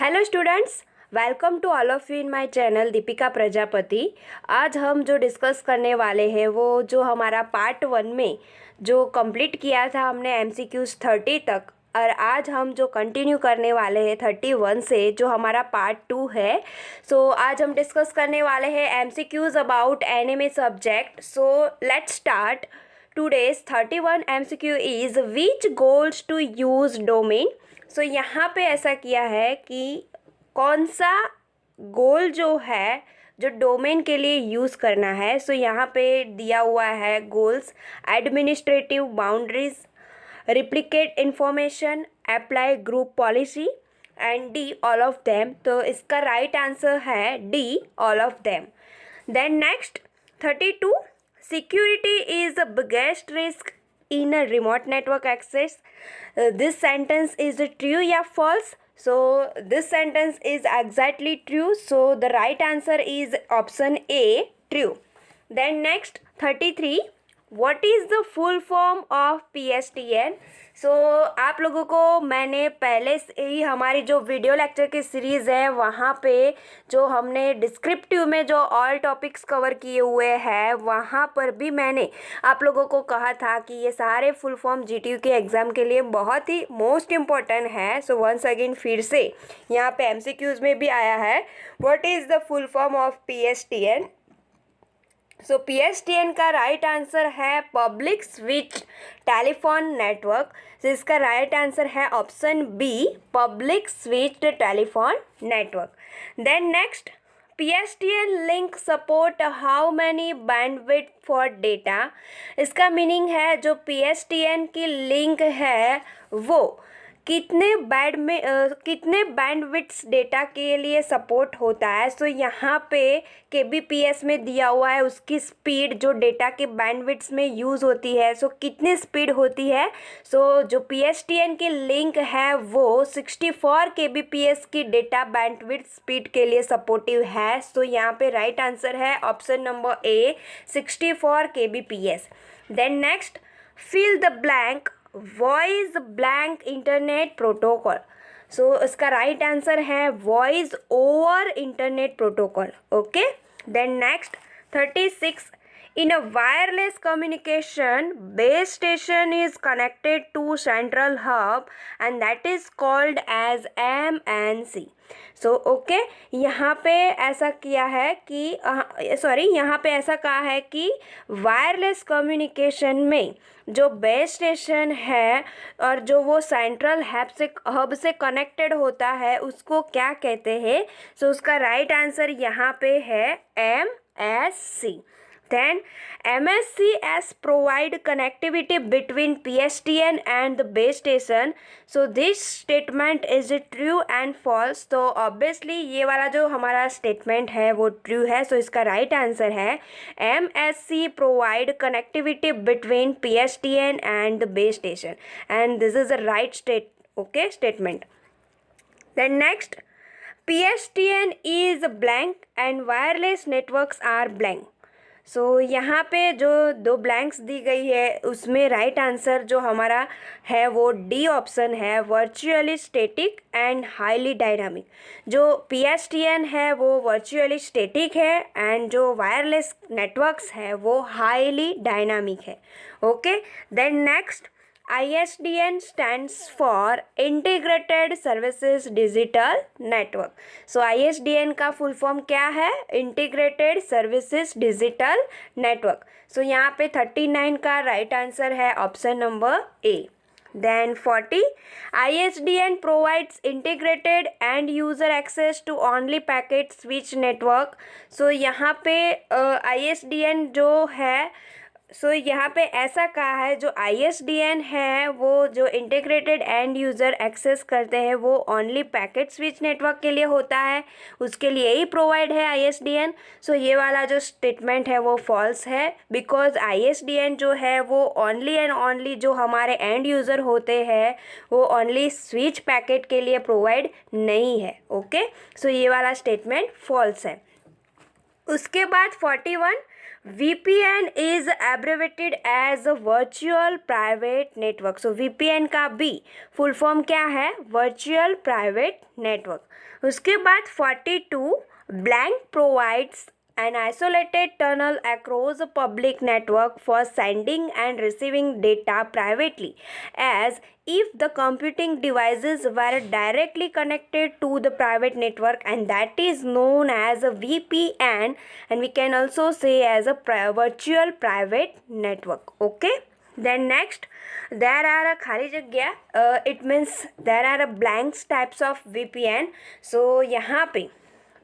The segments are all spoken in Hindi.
Hello students, welcome to all of you in my channel Deepika Prajapati. आज हम जो डिस्कस करने वाले हैं वो जो हमारा पार्ट 1 में जो कंप्लीट किया था हमने एमसीक्यूज 30 तक, और आज हम जो कंटिन्यू करने वाले हैं 31 से जो हमारा पार्ट 2 है। सो आज हम डिस्कस करने वाले हैं MCQs about NMA subject. So let's start. Today's 31 MCQ is which goals to use domain। सो यहाँ पे ऐसा किया है कि कौन सा गोल जो है जो डोमेन के लिए यूज़ करना है। सो यहाँ पे दिया हुआ है goals: administrative boundaries, replicate information, apply group policy and D all of them. तो इसका राइट आंसर है D all of them. Then next 32, security is the biggest risk in a remote network access। This sentence is true या false? So this sentence is exactly true, so the right answer is option A, true। Then next 33, what is the full form of PSTN? सो आप लोगों को मैंने पहले से ही हमारी जो वीडियो लेक्चर की सीरीज़ है वहाँ पे जो हमने डिस्क्रिप्टिव में जो ऑल टॉपिक्स कवर किए हुए हैं वहाँ पर भी मैंने आप लोगों को कहा था कि ये सारे फुल फॉर्म जीटीयू के एग्ज़ाम के लिए बहुत ही मोस्ट इम्पॉर्टेंट है। सो वंस अगेन फिर से यहाँ पे एमसीक्यूज़ में भी आया है, what is the full form of PSTN। So PSTN का राइट आंसर है पब्लिक स्विच टेलीफोन नेटवर्क। तो इसका राइट आंसर है option B, public switch telephone network. Then next, PSTN link support how many bandwidth for data. इसका मीनिंग है जो PSTN की लिंक है वो कितने बैंडविड्थ डेटा के लिए सपोर्ट होता है। सो यहाँ पे KBPS में दिया हुआ है उसकी स्पीड जो डेटा के बैंडविड्थ में यूज़ होती है। सो कितनी स्पीड होती है। सो जो PSTN की लिंक है वो 64 KBPS की डेटा बैंडविड्थ स्पीड के लिए सपोर्टिव है। सो यहाँ पे राइट आंसर है option number A, 64 KBPS। Then next, fill the blank voice blank internet protocol. So इसका राइट आंसर है voice over internet protocol. Okay, then next 36, in a wireless communication base station is connected to central hub and that is called as MNC। So okay, यहाँ पे ऐसा किया है कि यहाँ पे ऐसा कहा है कि वायरलेस कम्युनिकेशन में जो बेस स्टेशन है और जो वो सेंट्रल हब से कनेक्टेड होता है उसको क्या कहते हैं। सो उसका राइट आंसर यहाँ पे है MSC। Then MSCs provide connectivity between PSTN and the base station। So this statement is true and false। तो obviously ये वाला जो हमारा statement है वो true है। So इसका right answer है MSC provide connectivity between PSTN and the base station and this is the right statement। Then next, PSTN is blank and wireless networks are blank। सो यहाँ पे जो दो ब्लैंक्स दी गई है उसमें राइट आंसर जो हमारा है वो डी ऑप्शन है, virtually static and highly dynamic. जो PSTN है वो वर्चुअली स्टैटिक है एंड जो वायरलेस नेटवर्क्स है वो हाईली डायनामिक है। Okay, then next, ISDN stands for Integrated Services Digital Network। So ISDN का फुल फॉर्म क्या है? Integrated services digital network. So यहाँ पे 39 का राइट आंसर है option number A. Then 40, ISDN provides integrated end user access to only packet switch network। सो यहाँ पे ISDN जो है यहाँ पे ऐसा कहा है जो ISDN है वो जो इंटीग्रेटेड एंड यूज़र एक्सेस करते हैं वो ओनली पैकेट स्विच नेटवर्क के लिए होता है, उसके लिए ही प्रोवाइड है ISDN। सो ये वाला जो स्टेटमेंट है वो फॉल्स है, बिकॉज ISDN जो है वो ओनली एंड ओनली जो हमारे एंड यूज़र होते हैं वो ओनली स्विच पैकेट के लिए प्रोवाइड नहीं है। ओके, सो ये वाला स्टेटमेंट फॉल्स है। उसके बाद 41, VPN is abbreviated as a virtual private network. So VPN का भी फुल फॉर्म क्या है? Virtual private network. उसके बाद 42 blank provides an isolated tunnel across a public network for sending and receiving data privately, as if the computing devices were directly connected to the private network, and that is known as a VPN, and we can also say as a virtual private network. Okay, then next there are a khali jagya, it means there are a blanks types of VPN. So यहाँ पे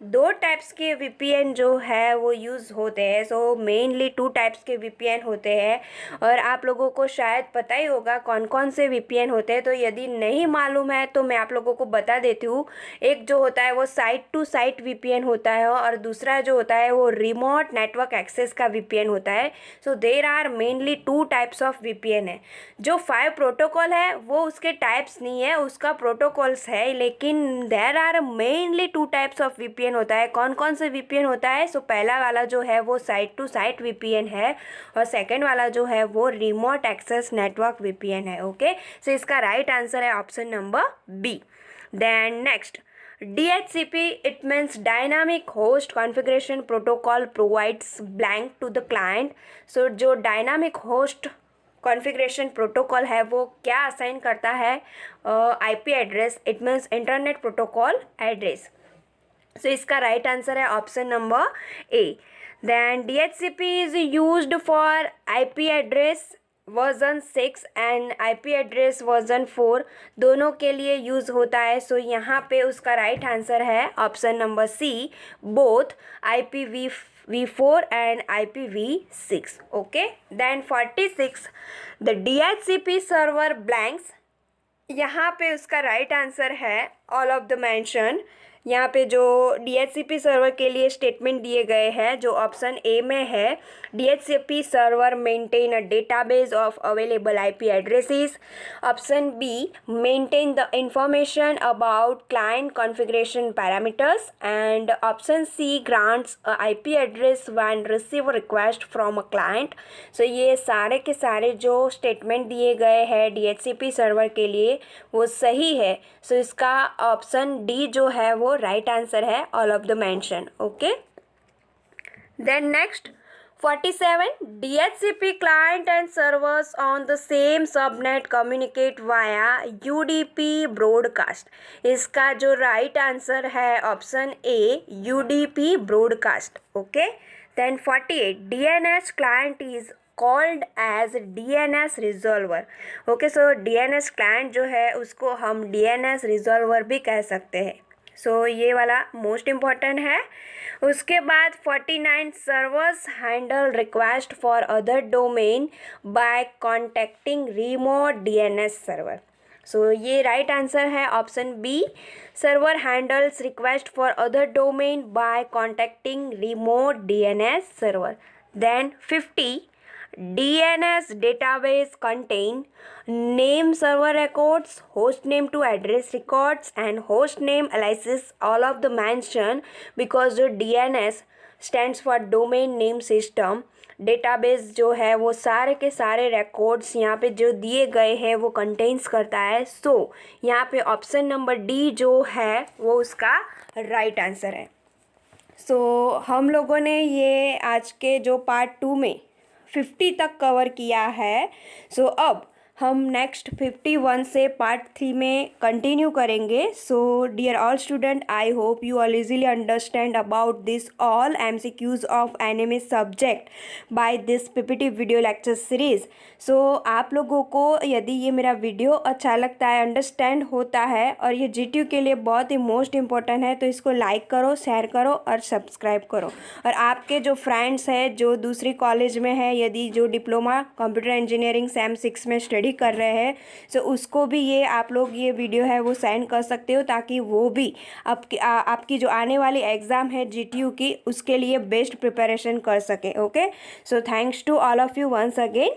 दो टाइप्स के VPN जो है वो यूज़ होते हैं। सो मेनली 2 टाइप्स के VPN होते हैं, और आप लोगों को शायद पता ही होगा कौन कौन से VPN होते हैं। तो यदि नहीं मालूम है तो मैं आप लोगों को बता देती हूँ। एक जो होता है वो साइट टू साइट VPN होता है, और दूसरा जो होता है वो रिमोट नेटवर्क एक्सेस का VPN होता है। So there are mainly 2 types of VPN है। जो 5 प्रोटोकॉल है वो उसके टाइप्स नहीं है, उसका प्रोटोकॉल्स है, लेकिन there are mainly 2 types of VPN होता है। कौन कौन से VPN होता है? सो पहला वाला जो है वो साइट टू साइट VPN है, और सेकंड वाला जो है वो रिमोट एक्सेस नेटवर्क VPN है। ओके, सो इसका राइट आंसर है option number B. Then next DHCP, it means Dynamic Host Configuration Protocol, provides blank to the client. So जो Dynamic Host कॉन्फ़िगरेशन प्रोटोकॉल है वो क्या असाइन करता है? IP address, it means internet protocol address. So इसका राइट आंसर है option number A. Then DHCP is used for IP address version 6 and IP address version 4, दोनों के लिए यूज़ होता है। सो यहाँ पे उसका राइट आंसर है option number C, both IPv4 and IPv6। Okay, then 46 the DHCP server blanks, यहाँ पे उसका राइट आंसर है ऑल ऑफ द मेंशन। यहाँ पे जो DHCP सर्वर के लिए स्टेटमेंट दिए गए हैं जो ऑप्शन ए में है, DHCP server maintain a database of available IP addresses. Option B, maintain the information about client configuration parameters, and option C, grants a IP address when receive request from a client. So ये सारे के सारे जो स्टेटमेंट दिए गए हैं DHCP सर्वर के लिए वो सही है। सो इसका ऑप्शन डी जो है वो राइट आंसर है all of the mention. Okay, then next 47 DHCP client and servers on the same subnet communicate via UDP broadcast। इसका जो राइट आंसर है option A, UDP broadcast। Okay, then 48 DNS client is called as DNS resolver। Okay, so DNS client जो है उसको हम DNS resolver भी कह सकते हैं। सो ये वाला मोस्ट इम्पॉर्टेंट है। उसके बाद 49 servers handle request for other domain by contacting remote DNS server. So ये राइट आंसर है option B, server handles request for other domain by contacting remote DNS server. Then 50 DNS database contain name server records, host name to address records and host name aliases, all of the mention, because जो DNS stands for domain name system। Database जो है वो सारे के सारे रिकॉर्ड्स यहाँ पे जो दिए गए हैं वो कंटेन्स करता है। सो यहाँ पे ऑप्शन नंबर डी जो है वो उसका राइट आंसर है। सो हम लोगों ने ये आज के जो पार्ट 2 में 50 तक कवर किया है। सो अब हम नेक्स्ट 51 से पार्ट 3 में कंटिन्यू करेंगे। So dear all student, I hope you all easily understand about this all MCQs of NMA subject by this PPT video lecture series. सो आप लोगों को यदि ये मेरा वीडियो अच्छा लगता है, अंडरस्टैंड होता है और ये GTU के लिए बहुत ही मोस्ट इम्पोर्टेंट है, तो इसको लाइक करो, शेयर करो और सब्सक्राइब करो। और आपके जो फ्रेंड्स हैं जो दूसरी कॉलेज में है, यदि जो डिप्लोमा कंप्यूटर इंजीनियरिंग सेम 6 में स्टडी कर रहे हैं, सो उसको भी ये आप लोग ये वीडियो है वो सेंड कर सकते हो, ताकि वो भी आपकी जो आने वाली एग्ज़ाम है GTU की उसके लिए बेस्ट प्रिपरेशन कर सके। Okay, so thanks to all of you once again.